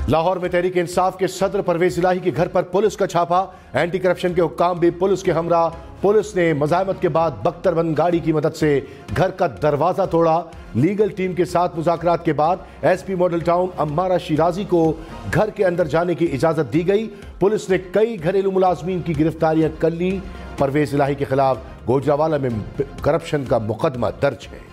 लाहौर में तहरीक इंसाफ के सदर परवेज इलाही के घर पर पुलिस का छापा। एंटी करप्शन के हुक्काम भी पुलिस के हमरा। पुलिस ने मज़ाहमत के बाद बख्तरबंद गाड़ी की मदद से घर का दरवाजा तोड़ा। लीगल टीम के साथ मुज़ाकरात के बाद SP model town Ammara Shirazi को घर के अंदर जाने की इजाजत दी गई। पुलिस ने कई घरेलू मुलाजमीन की गिरफ्तारियां कर ली। परवेज इलाही के खिलाफ गोजरावाला में करप्शन का मुकदमा दर्ज है।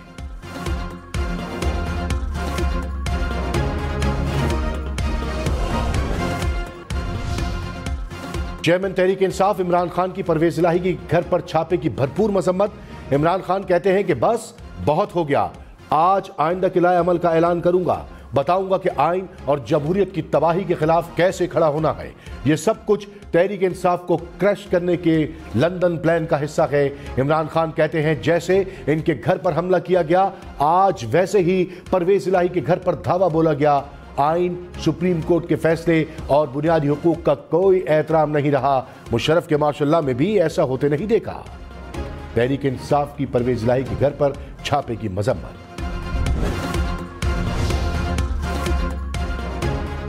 चेयरमैन तहरीक इंसाफ इमरान खान की परवेज इलाही की घर पर छापे की भरपूर मजम्मत। इमरान खान कहते हैं कि बस बहुत हो गया, आज आइंदा किलाए अमल का ऐलान करूंगा, बताऊंगा कि आइन और जमहूरियत की तबाही के खिलाफ कैसे खड़ा होना है। यह सब कुछ तहरीक इंसाफ को क्रश करने के लंदन प्लान का हिस्सा है। इमरान खान कहते हैं जैसे इनके घर पर हमला किया गया, आज वैसे ही परवेज इलाही के घर पर धावा बोला गया। आइन, सुप्रीम कोर्ट के फैसले और बुनियादी हुकूक का कोई एहतराम नहीं रहा। मुशर्रफ के माशाअल्लाह में भी ऐसा होते नहीं देखा। तहरीक इंसाफ की परवेज इलाही के घर पर छापे की मजम्मत।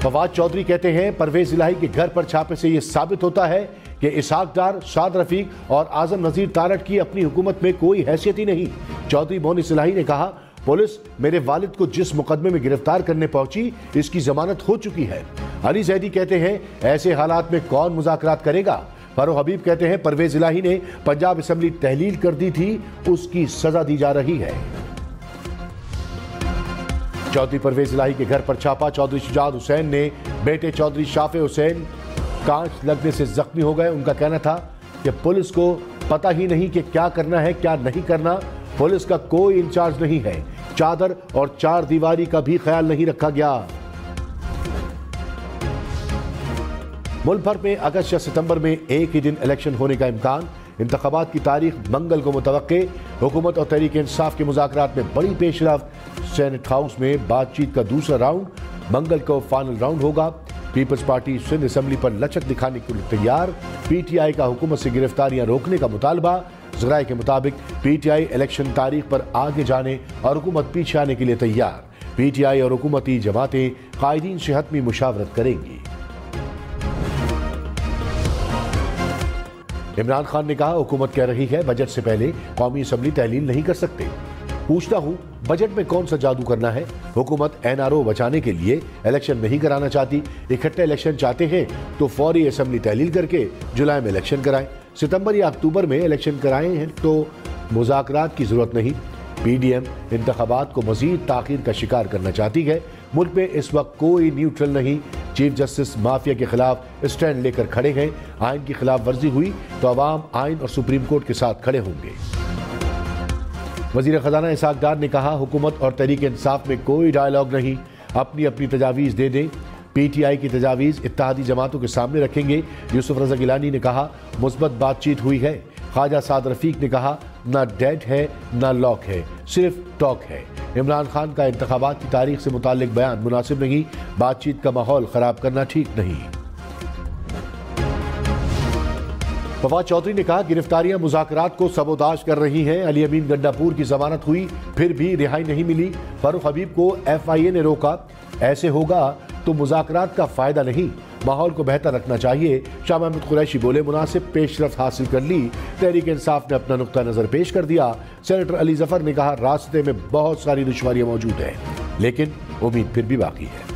फवाद चौधरी कहते हैं परवेज इलाही के घर पर छापे से यह साबित होता है कि इसहाक डार, शाद रफीक और आजम नजीर तारड़ की अपनी हुकूमत में कोई हैसियत ही नहीं। चौधरी मोनिस इलाही ने कहा पुलिस मेरे वालिद को जिस मुकदमे में गिरफ्तार करने पहुंची, इसकी जमानत हो चुकी है। अली जैदी कहते हैं ऐसे हालात में कौन मुज़ाकरात करेगा। फारूक हबीब कहते हैं परवेज इलाही ने पंजाब असेंबली तहलील कर दी थी, उसकी सजा दी जा रही है। चौधरी परवेज इलाही के घर पर छापा। चौधरी शुजात हुसैन ने बेटे चौधरी शाफे हुसैन कांच लगने से जख्मी हो गए। उनका कहना था कि पुलिस को पता ही नहीं कि क्या करना है क्या नहीं करना। पुलिस का कोई इंचार्ज नहीं है। चादर और चार दीवारी का भी ख्याल नहीं रखा गया। मुल्क भर में अगस्त या सितंबर में एक ही दिन इलेक्शन होने का इम्कान। इंतखाबात की तारीख मंगल को मुतवक्के। हुकूमत और तहरीक इंसाफ के मुज़ाकरात में बड़ी पेशरफ्त। सेनेट हाउस में बातचीत का दूसरा राउंड मंगल को फाइनल राउंड होगा। पीपल्स पार्टी सिंध असेंबली पर लचक दिखाने के लिए तैयार। पीटीआई का हुकूमत से गिरफ्तारियां रोकने का मुतालबा। ज़राए के मुताबिक पीटीआई इलेक्शन तारीख पर आगे जाने और हुकूमत पीछे आने के लिए तैयार। पीटीआई और हुकूमती जमातें कायदीन से हतमी मुशावरत करेंगी। इमरान खान ने कहा हुकूमत कह रही है बजट से पहले कौमी असेंबली तहलील नहीं कर सकते। पूछता हूं बजट में कौन सा जादू करना है। हुकूमत एनआरओ बचाने के लिए इलेक्शन नहीं कराना चाहती। इकट्ठे इलेक्शन चाहते हैं तो फौरी असेंबली तहलील करके जुलाई में इलेक्शन कराएं। सितंबर या अक्टूबर में इलेक्शन कराए हैं तो मुज़ाकरात की जरूरत नहीं। पीडीएम इंतखाबात को मजीद ताखीर का शिकार करना चाहती है। मुल्क में इस वक्त कोई न्यूट्रल नहीं। चीफ जस्टिस माफिया के खिलाफ स्टैंड लेकर खड़े हैं। आइन की खिलाफ वर्जी हुई तो अवाम आइन और सुप्रीम कोर्ट के साथ खड़े होंगे। वजीर खजाना इसहाक डार ने कहा हुकूमत और तहरीक इंसाफ में कोई डायलॉग नहीं, अपनी अपनी तजावीज़ दे दें। पीटीआई की तजावीज़ इत्तेहादी जमातों के सामने रखेंगे। यूसुफ रज़ा गिलानी ने कहा मुस्बत बातचीत हुई है। ख्वाजा साद रफीक ने कहा ना डेट है ना लॉक है, सिर्फ टॉक है। इमरान खान का इंतखाबात की तारीख से मुताल्लिक बयान मुनासिब नहीं, बातचीत का माहौल खराब करना ठीक नहीं। फवाद चौधरी ने कहा गिरफ्तारियां मुज़ाकरात को सबोताज कर रही हैं। अली अमीन गंडापुर की जमानत हुई फिर भी रिहाई नहीं मिली। फारूक हबीब को FIA ने रोका। ऐसे होगा तो मुज़ाकरात का फायदा नहीं, माहौल को बेहतर रखना चाहिए। शाह महमूद कुरैशी बोले मुनासिब पेशरफ्त हासिल कर ली। तहरीक इंसाफ ने अपना नुक्ता नजर पेश कर दिया। सेनेटर अली जफर ने कहा रास्ते में बहुत सारी दुश्वारियां मौजूद हैं, लेकिन उम्मीद फिर भी बाकी है।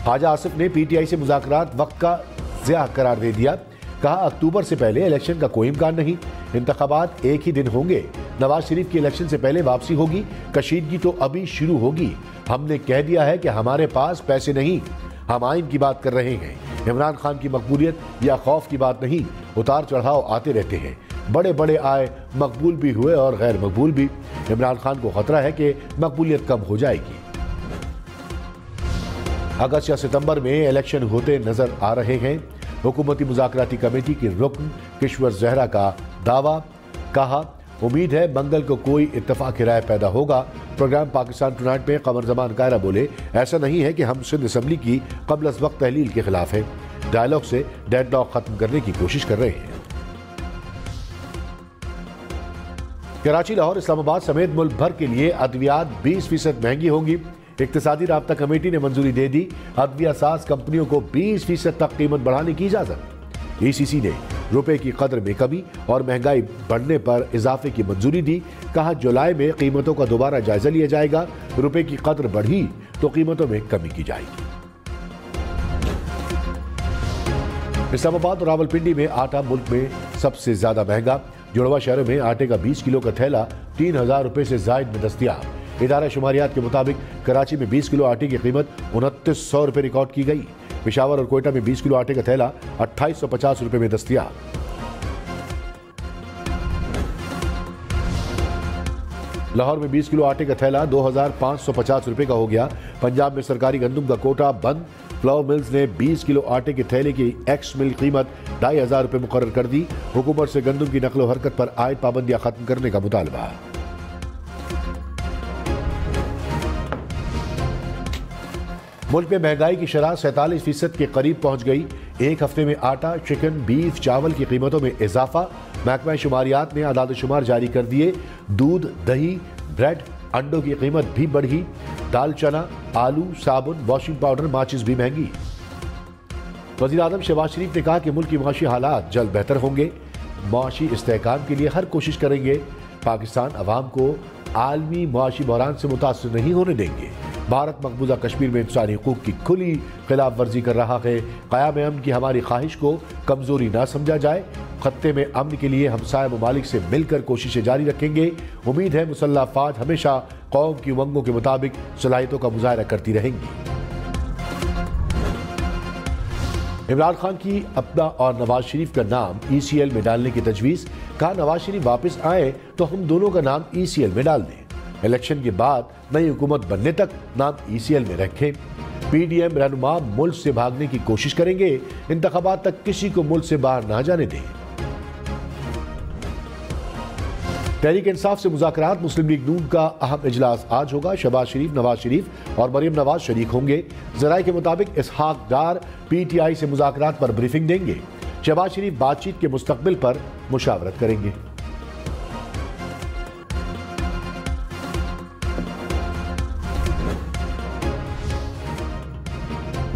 ख्वाजा आसिफ ने पीटीआई से मुज़ाकरात वक्त का ज़िया करार दे दिया। कहा अक्टूबर से पहले इलेक्शन का कोई इम्कान नहीं। इंतखाबात एक ही दिन होंगे। नवाज शरीफ की इलेक्शन से पहले वापसी होगी। कशीदगी तो अभी शुरू होगी। हमने कह दिया है कि हमारे पास पैसे नहीं, हम आइन की बात कर रहे हैं। इमरान खान की मकबूलियत या खौफ की बात नहीं। उतार चढ़ाव आते रहते हैं, बड़े बड़े आए, मकबूल भी हुए और गैर मकबूल भी। इमरान खान को खतरा है कि मकबूलियत कम हो जाएगी। अगस्त या सितंबर में इलेक्शन होते नजर आ रहे हैं। हुकूमती मुज़ाकराती कमेटी की रुकन किश्वर जहरा का दावा। कहा उम्मीद है मंगल को कोई इत्तफाक राय पैदा होगा। प्रोग्राम पाकिस्तान टुनाइट में कमर जमान कायरा बोले ऐसा नहीं है कि हम सिंध असेंबली की कबल अज़ वक्त तहलील के खिलाफ है। डायलॉग से डेडलॉक खत्म करने की कोशिश कर रहे हैं। कराची, लाहौर, इस्लामाबाद समेत मुल्क भर के लिए अद्वियात 20% महंगी होंगी। इक्तिसादी राब्ता कमेटी ने मंजूरी दे दी। अद्विया साज कंपनियों को 20% तक कीमत बढ़ाने की इजाजत। ECC ने रुपए की कदर में कमी और महंगाई बढ़ने पर इजाफे की मंजूरी दी। कहा, जुलाई में कीमतों का दोबारा जायजा लिया जाएगा। रुपए की कदर बढ़ी तो कीमतों में कमी की जाएगी। इस्लामाबाद और रावलपिंडी में आटा मुल्क में सबसे ज्यादा महंगा। जुड़वा शहरों में आटे का 20 किलो का थैला 3000 रुपए से जायद में दस्तयाब। इदारा शुमारियात के मुताबिक कराची में 20 किलो आटे की कीमत 2900 रुपए रिकॉर्ड की गई। पेशावर और कोयटा में 20 किलो आटे का थैला 2850 रुपए में दस्तयाब। लाहौर में 20 किलो आटे का थैला 2550 रुपए का हो गया। पंजाब में सरकारी गंदम का कोटा बंद। फ्लावर मिल्स ने 20 किलो आटे के थैले की एक्स मिल कीमत 2500 रुपए मुकर्रर कर दी। हुकूमत से गंदम की नकलो हरकत पर आयद पाबंदियां खत्म करने का मुतालबा। मुल्क में महंगाई की शरह 47% के करीब पहुंच गई। एक हफ्ते में आटा, चिकन, बीफ, चावल की कीमतों में इजाफा। महकमा शुमारियात ने आदाद शुमार जारी कर दिए। दूध, दही, ब्रेड, अंडों की कीमत भी बढ़ी। दाल, चना, आलू, साबुन, वॉशिंग पाउडर, माचिस भी महंगी। वज़ीर आज़म शहबाज शरीफ ने कहा कि मुल्क की माशी हालात जल्द बेहतर होंगे। माशी इस्तेहकाम के लिए हर कोशिश करेंगे। पाकिस्तान अवाम को आलमी माशी बहरान से मुतासर नहीं होने देंगे। भारत मकबूजा कश्मीर में इंसानी हुकूक की खुली खिलाफ वर्जी कर रहा है। क़याम अमन की हमारी ख्वाहिश को कमजोरी ना समझा जाए। खत्ते में अमन के लिए हमसाया ममालिक से मिलकर कोशिशें जारी रखेंगे। उम्मीद है मुसल्लह अफ़वाज हमेशा कौम की उमंगों के मुताबिक सलाहियतों का मुजाहरा करती रहेंगी। इमरान खान की अपना और नवाज शरीफ का नाम ECL में डालने की तजवीज़। कहा, नवाज शरीफ वापस आए तो हम दोनों का नाम ECL में डाल दें। इलेक्शन के बाद नई हुकूमत बनने तक नाम ECL में रखें। PDM रहनुमा मुल्क से भागने की कोशिश करेंगे। इंतखाबात तक किसी को मुल्क से बाहर ना जाने दें। तहरीक इंसाफ से मुज़ाकरात। मुस्लिम लीग नून का अहम इजलास आज होगा। शहबाज शरीफ, नवाज शरीफ और मरियम नवाज शरीक होंगे। ज़राए के मुताबिक इसहाक डार PTI से मुज़ाकरात पर ब्रीफिंग देंगे। शहबाज शरीफ बातचीत के मुस्तकबिल पर मुशावरत करेंगे।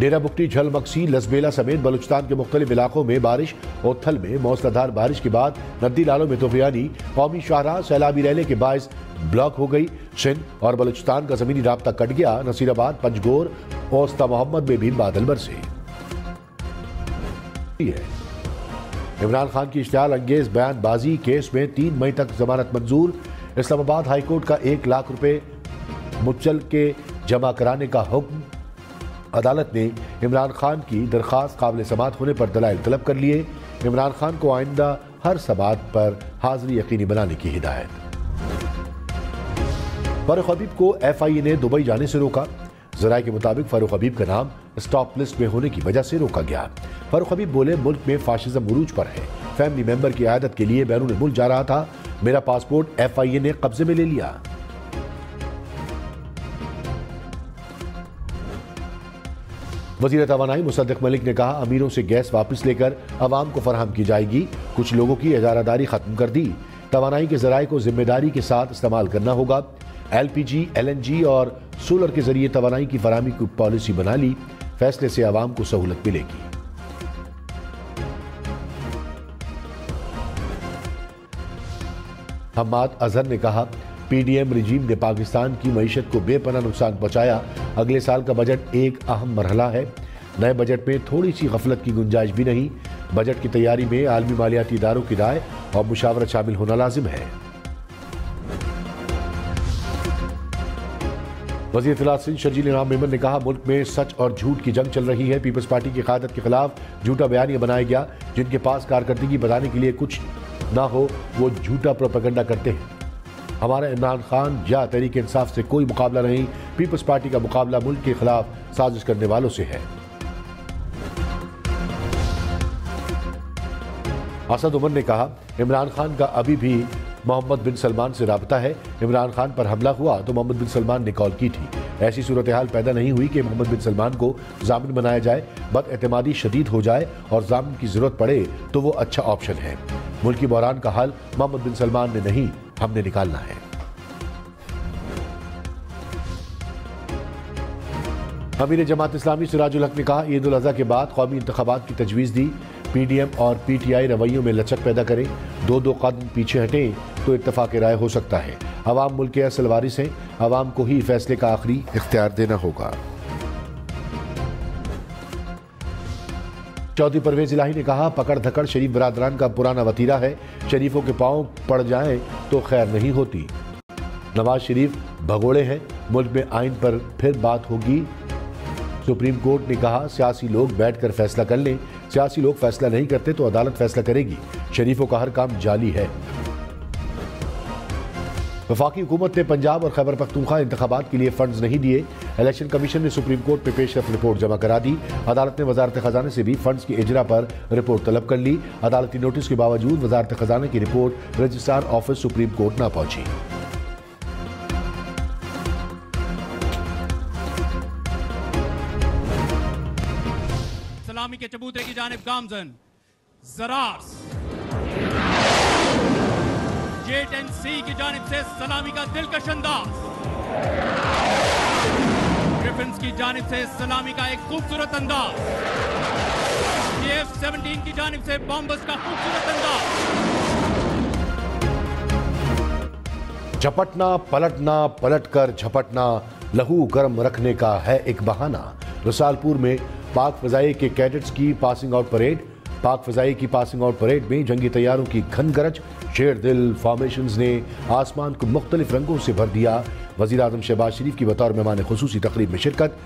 डेरा बुगटी, झल मक्सी, लसबेला समेत बलूचिस्तान के मुख्तलिफ इलाकों में बारिश। ओथल में मौसलाधार बारिश के बाद नदी नालों में तूफानी। कौमी शाहराह सैलाबी रैली के बायस ब्लॉक हो गई। सिंध और बलूचिस्तान का जमीनी राब्ता कट गया। नसीराबाद, पंजगोर, ओस्ता मोहम्मद में भी बादल बरसे। इमरान खान की इश्तियाल अंगेज बयानबाजी केस में 3 मई तक जमानत मंजूर। इस्लामाबाद हाई कोर्ट का 1 लाख रुपए मुचल के जमा कराने का हुक्म। अदालत ने इमरान खान की दरख्वास्त काबिल समात होने पर दलाइल तलब कर लिए। इमरान खान को आइंदा हर समात पर हाजिरी यकीनी बनाने की हिदायत। फारूक हबीब को FIA ने दुबई जाने से रोका। ज़राए के मुताबिक फारूक हबीब का नाम स्टॉप लिस्ट में होने की वजह से रोका गया। फारूक हबीब बोले, मुल्क में फाशिज्म उरूज पर है। फैमिली मेंबर की आयादत के लिए बैरून मुल्क जा रहा था। मेरा पासपोर्ट FIA ने कब्जे में ले लिया। वज़ीर तवानाई मुसद्दिक मलिक ने कहा, अमीरों से गैस वापस लेकर अवाम को फराहम की जाएगी। कुछ लोगों की इजारादारी खत्म कर दी। तवानाई के ज़राए को जिम्मेदारी के साथ इस्तेमाल करना होगा। LPG, LNG और सोलर के जरिए तवानाई की फराहमी की पॉलिसी बना ली। फैसले से अवाम को सहूलत मिलेगी। हम्माद अजहर ने कहा, PDM रजीम ने पाकिस्तान की मईशत को बेपनाह नुकसान पहुंचाया। अगले साल का बजट एक अहम मरहला है। नए बजट में थोड़ी सी गफलत की गुंजाइश भी नहीं। बजट की तैयारी में आलमी मालियाती इदारों की राय और मुशावरत शामिल होना लाजिम है। वज़ीर इत्तलात सिंध शर्जील इनाम मेमन ने कहा, मुल्क में सच और झूठ की जंग चल रही है। पीपल्स पार्टी की क़यादत के खिलाफ झूठा बयानिया बनाया गया। जिनके पास कारकर्दगी बताने के लिए कुछ ना हो वो झूठा प्रोपेगेंडा करते हैं। हमारा इमरान खान या तहरीक इंसाफ से कोई मुकाबला नहीं। पीपल्स पार्टी का मुकाबला मुल्क के खिलाफ साजिश करने वालों से है। असद उमर ने कहा, इमरान खान का अभी भी मोहम्मद बिन सलमान से राबता है। इमरान खान पर हमला हुआ तो मोहम्मद बिन सलमान ने कॉल की थी। ऐसी सूरत हाल पैदा नहीं हुई कि मोहम्मद बिन सलमान को जामिन बनाया जाए। बदएतमादी शदीद हो जाए और जामिन की जरूरत पड़े तो वो अच्छा ऑप्शन है। मुल्की बहरान का हल मोहम्मद बिन सलमान ने नहीं हमने निकालना है। अमीर जमात इस्लामी सिराजुल हक ने कहा, ईद उल अज़हा के बाद कौमी इंतखाबात की तजवीज़ दी। PDM और PTI रवैयों में लचक पैदा करें, दो कदम पीछे हटें तो इत्तफाक राय हो सकता है। अवाम मुल्क के असल वारिस हैं, अवाम को ही फैसले का आखिरी इख्तियार देना होगा। चौधरी परवेज इलाही ने कहा, पकड़ धकड़ शरीफ बरादरान का पुराना वतीरा है, शरीफों के पांव पड़ जाएं तो खैर नहीं होती। नवाज शरीफ भगोड़े हैं, मुल्क में आइन पर फिर बात होगी। सुप्रीम कोर्ट ने कहा, सियासी लोग बैठकर फैसला कर लें, सियासी लोग फैसला नहीं करते तो अदालत फैसला करेगी। शरीफों का हर काम जाली है। वफाकी हुकूमत ने पंजाब और खैबर पख्तूनख्वा इंतखाबात के लिए फंड्स नहीं दिए। इलेक्शन कमीशन ने सुप्रीम कोर्ट में पेशरफ रिपोर्ट जमा करा दी। अदालत ने वजारत खजाने से भी फंड्स की इजरा पर रिपोर्ट तलब कर ली। अदालती नोटिस के बावजूद वजारत खजाने की report registrar office supreme court ना पहुंची। सलामी के चबूतरे की जानिब गामजन, जरार्स, जेट-एंड-सी की जानिब से सलामी का दिलकश अंदाज, ग्रिफिन्स की जानिब से सलामी का एक खूबसूरत अंदाज, F-17 की जानिब से बॉम्बर्स का खूबसूरत अंदाज। झपटना पलटना, पलटकर झपटना, लहू गर्म रखने का है एक बहाना। रसालपुर में पाक फजाई के कैडेट्स की पासिंग आउट परेड। पाक फजाई की पासिंग आउट परेड में जंगी तैयारों की घन गरज, शेर दिल फॉर्मेशंस ने आसमान को मुख्तलिफ रंगों से भर दिया। वजीर आजम शहबाज शरीफ की बतौर मेहमान खुसूसी तकरीब में शिरकत,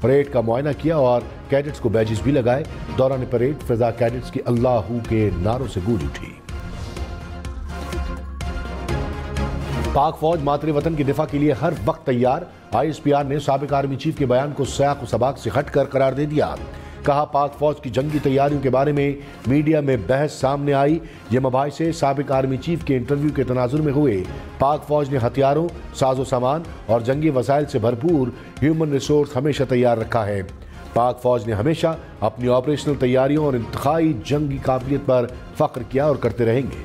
परेड का मुआयना किया और कैडेट्स को बैजेस भी लगाए। दौरान परेड फिजा कैडेट्स की अल्लाहू के नारों से गूंज उठी। पाक फौज मातरे वतन के दिफा के लिए हर वक्त तैयार। ISPR ने साबिक आर्मी चीफ के बयान को सयाक व सबाक से हटकर करार दे दिया। कहा, पाक फौज की जंगी तैयारियों के बारे में मीडिया में बहस सामने आई। ये मबाहिसे साबिक आर्मी चीफ के इंटरव्यू के तनाजुर में हुए। पाक फौज ने हथियारों, साजो सामान और जंगी वसाइल से भरपूर ह्यूमन रिसोर्स हमेशा तैयार रखा है। पाक फौज ने हमेशा अपनी ऑपरेशनल तैयारियों और इंतखाई जंगी काबिलियत पर फख्र किया और करते रहेंगे।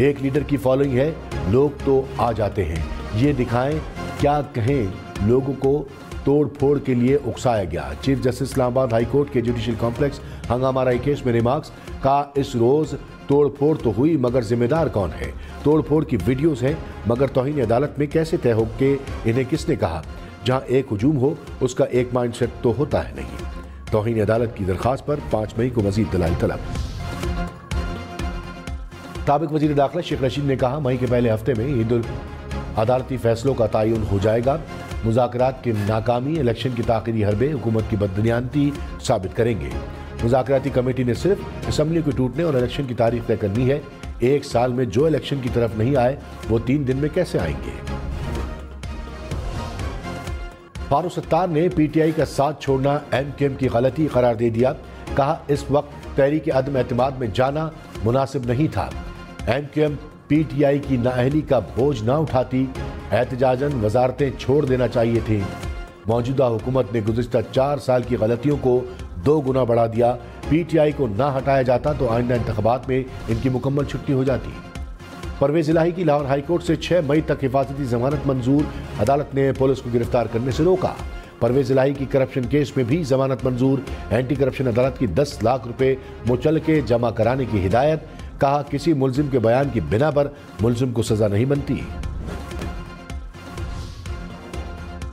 एक लीडर की फॉलोइंग है, लोग तो आ जाते हैं, ये दिखाएं क्या कहें। लोगों को तोड़ फोड़ के लिए उकसाया गया। Chief justice Islamabad high court के जुडिशियल कॉम्प्लेक्स हंगामाराई केस में रिमार्क्स का, इस रोज तोड़ फोड़ तो हुई मगर जिम्मेदार कौन है? तोड़ फोड़ की वीडियोस हैं मगर तौहीन अदालत में कैसे तय हो कि इन्हें किसने कहा? जहां एक हुजूम हो उसका एक माइंडसेट तो होता है नहीं। तौहीन अदालत की दरखास्त पर 5 मई को मजीद दलाइल तलब। साबिक वजीर दाखिला शेख रशीद ने कहा, मई के पहले हफ्ते में ईद उल अदालती फैसलों का तयन हो जाएगा। मुज़ाकरात की नाकामी इलेक्शन की ताख़ीरी हरबे हुकूमत की बदनियानती साबित करेंगे। मुज़ाकराती कमेटी ने सिर्फ असम्बली के टूटने और इलेक्शन की तारीख तय करनी है। एक साल में जो इलेक्शन की तरफ नहीं आए वो 3 दिन में कैसे आएंगे? फारूक सत्तार ने PTI का साथ छोड़ना MKM की गलती करार दे दिया। कहा, इस वक्त तहरीक अदम एतमाद में जाना मुनासिब नहीं था। MKM PTI की नाअहली का बोझ ना उठाती, एहतजाजन वजारतें छोड़ देना चाहिए थी। मौजूदा हुकूमत ने गुज़िश्ता 4 साल की गलतियों को 2 गुना बढ़ा दिया। PTI को ना हटाया जाता तो आइंदा इंतखाबात में इनकी मुकम्मल छुट्टी हो जाती। परवेज इलाही की लाहौर हाई कोर्ट से 6 मई तक हिफाजती जमानत मंजूर। अदालत ने पुलिस को गिरफ्तार करने से रोका। परवेज इलाही की करप्शन केस में भी जमानत मंजूर। एंटी करप्शन अदालत की 10 लाख रुपए मुचलके जमा कराने की हिदायत। कहा, किसी मुल्जिम के बयान की बिना पर मुल्जिम को सजा नहीं बनती।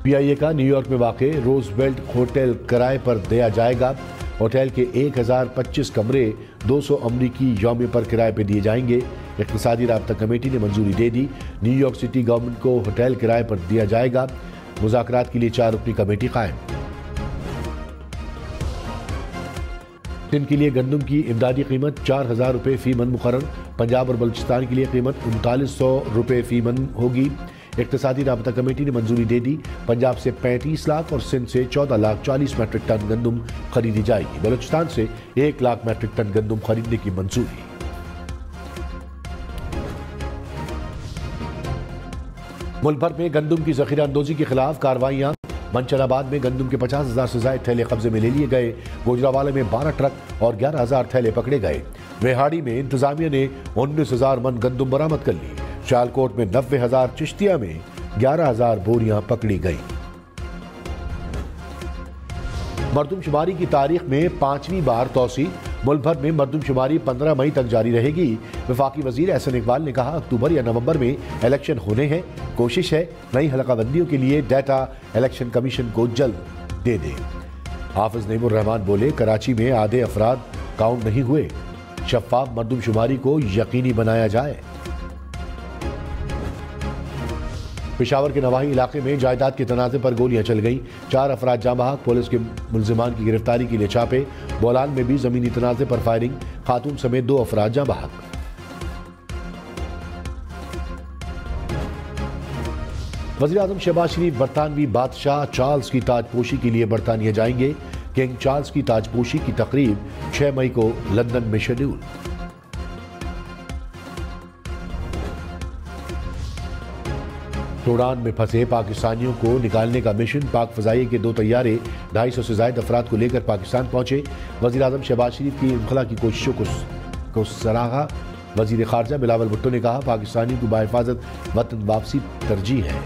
PIA का न्यूयॉर्क में वाक़े रोजवेल्ट होटल किराए पर दिया जाएगा। होटल के 1025 कमरे 200 अमरीकी यौमे पर किराए पर दिए जाएंगे। इक़्तिसादी राब्ता कमेटी ने मंजूरी दे दी। न्यूयॉर्क सिटी गवर्नमेंट को होटल किराए पर दिया जाएगा। मुज़ाकरात के लिए 4 रुकनी कमेटी कायम। दिन के लिए गंदम की इमदादी कीमत 4000 रुपये फी मन मुकर्रर। पंजाब और बलूचिस्तान के लिए कीमत 3900 रुपये फी मन होगी। इक़्तिसादी राब्ता कमेटी ने मंजूरी दे दी। पंजाब से 35 लाख और सिंध से 14 लाख 40 मैट्रिक टन गंदम खरीदी जाएगी। बलूचिस्तान से 1 लाख मैट्रिक टन गंदम खरीदने की मंजूरी। मुल्क भर में गंदम की जखीरा अंदोजी के खिलाफ कार्रवाइयां। मंचनाबाद में गंदम के 50,000 से ज्यादा थैले कब्जे में ले लिए गए। गोजरावाला में 12 ट्रक और 11,000 थैले पकड़े गए। रेहाड़ी में इंतजामिया ने 19,000 मन गंदम बरामद कर ली। सियालकोट में 90,000 चिश्तिया में 11,000 बोरियां पकड़ी गई। मरदमशुमारी की तारीख में 5वीं बार तौसी। मुल्क भर में मरदमशुमारी 15 मई तक जारी रहेगी। वफाकी वजीर एहसन इकबाल ने कहा, अक्टूबर या नवंबर में इलेक्शन होने हैं। कोशिश है नई हलकाबंदियों के लिए डाटा इलेक्शन कमीशन को जल्द दे दे। हाफिज नईमुर रहमान बोले, कराची में आधे अफराद काउंट नहीं हुए। शफाफ मरदमशुमारी को यकीनी बनाया जाए। पेशावर के नवाही इलाके में जायदाद के तनाज़े पर गोलियां चल गईं। 4 अफराद जाँ बहक। पुलिस के मुल्जिमान की गिरफ्तारी के लिए छापे। बोलान में भी जमीनी तनाज़े पर फायरिंग। खातून समेत 2 अफराद जाँ बहक। वज़ीर आज़म शहबाज शरीफ बरतानवी बादशाह चार्ल्स की ताजपोशी के लिए बरतानिया जाएंगे। किंग चार्ल्स की ताजपोशी की तकरीब 6 मई को लंदन में शेड्यूल। सूडान में फंसे पाकिस्तानियों को निकालने का मिशन। पाक फजाइये के 2 तैयारे 250 से ज्यादा अफराद को लेकर पाकिस्तान पहुंचे। वज़ीर आज़म शहबाज शरीफ की इनखला की कोशिशों को सराहा। वज़ीर खारजा बिलावल भुट्टो ने कहा, पाकिस्तानी को बाहिफाजत वतन वापसी तरजीह है।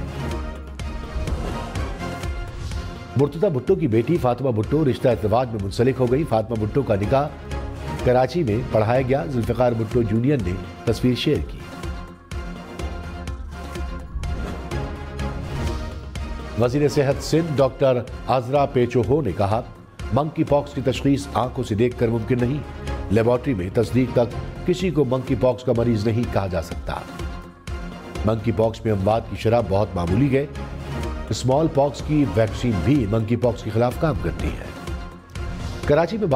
मुर्तज़ा भुट्टो की बेटी फातिमा भुट्टो रिश्ता इज़्दिवाज में मुंसलिक हो गई। फातिमा भुट्टो का निकाह कराची में पढ़ाया गया। जुल्फ़िकार भुट्टो जूनियर ने तस्वीर शेयर की। वज़ीर सेहत सिंध डॉक्टर आजरा पेचोहो ने कहा, मंकी पॉक्स की तशखीस आंखों से देखकर मुमकिन नहीं। लेबॉर्ट्री में तस्दीक तक किसी को मंकी पॉक्स का मरीज नहीं कहा जा सकता। मंकी पॉक्स में अमवात की शरह बहुत मामूली है। स्मॉल पॉक्स की वैक्सीन भी मंकी पॉक्स के खिलाफ काम करती है। कराची में